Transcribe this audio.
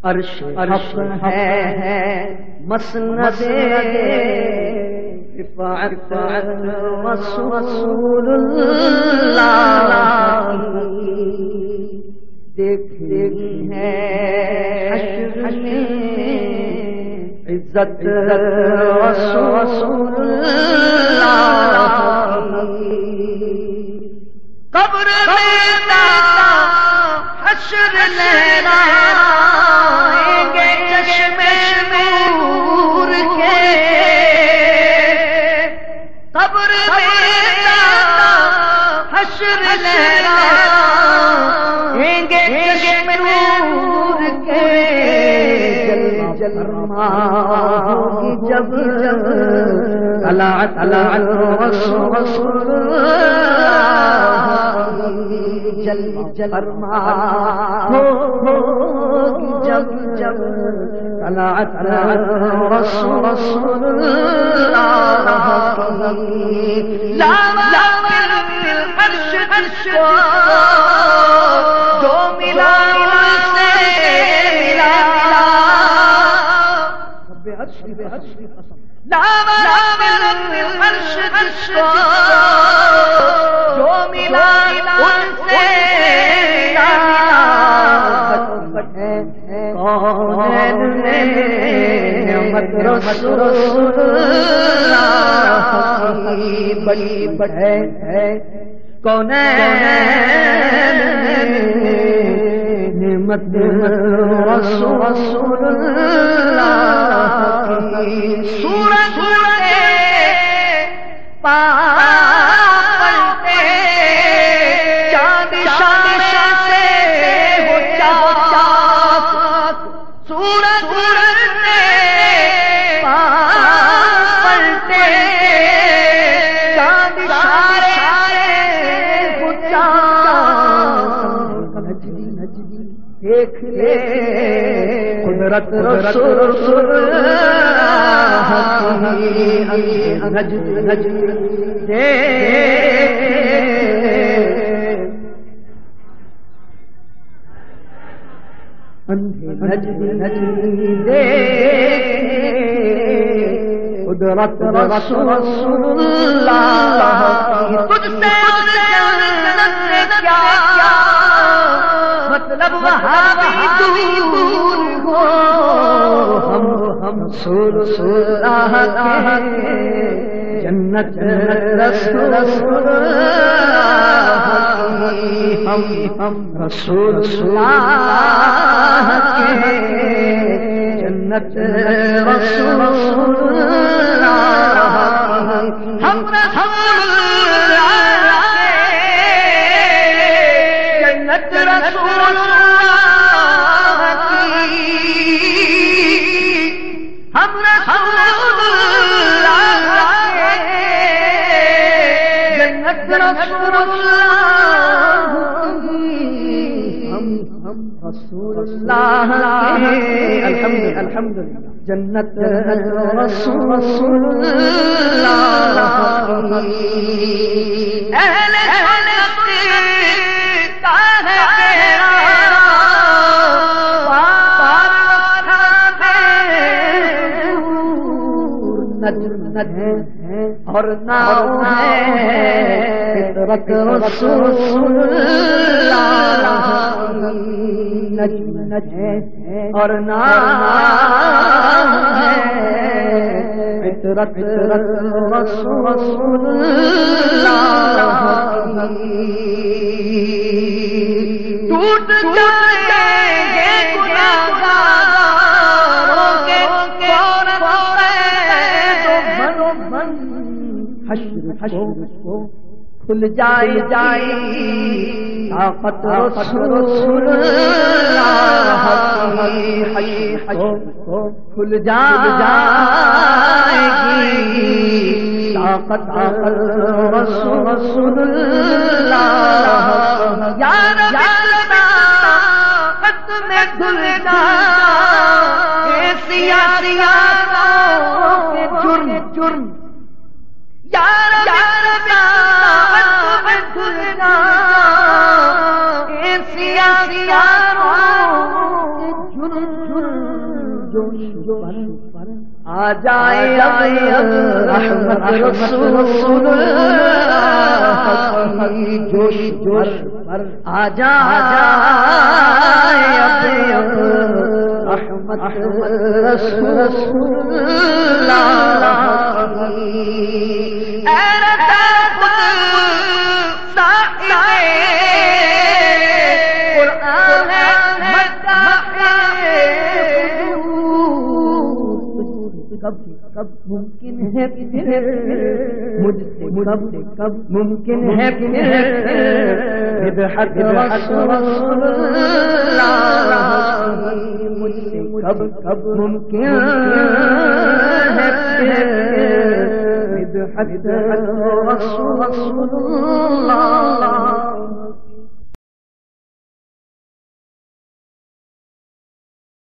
عرش حق ہے مسند رفعت رسول اللہ دیکھتے ہیں حشر میں عزت رسول اللہ قبر میں حشر لہرائیں گے چشم نور کے قبر میں حشر لہرائیں گے چشم نور کے جلوہ ہوگی جب طلعت رسول فرما ہوگی جب طلعت رسول لا العرش کو جو ملا سے ملا لا العرش کو جو ملا سے نعمت رسول اللہ بڑی ہے کونین نعمت رسول اللہ سورج پاتے چاند سے ہو چاک سورج پاتے چاند ہو چاک دیکھ لے قدرت رسول قدرت رسول اللہ تجھ سے کیا مطلب وہاں دور ہو ہم رسول اللہ جنت رسول ہم رسول اللہ کے جنت رسول اللہ ہم رسول اللہ جنت رسول اللہ ہم رسول اللہ جنت رسول اللہ ہم رسول اللہ الحمدللہ جنت رسول اللہ اہل اور ناؤ ہے فطرت رسول اللہ اور ناؤ ہے فطرت رسول اللہ ٹوٹ جائیں گے گناہگاروں کے حشر کو کھل جائے طاقت رسول اللہ کھل جائے گی طاقت رسول اللہ یا رب طاقت میں دھل جائے سیاہ جرم یا رب آ جائے رحمت رسول اللہ جوش پر آ جائے رحمت رسول اللہ کب ممکن ہے مجھ سے کب ممکن ہے بدعت رسول اللہ مجھ سے کب ممکن ہے بدعت رسول اللہ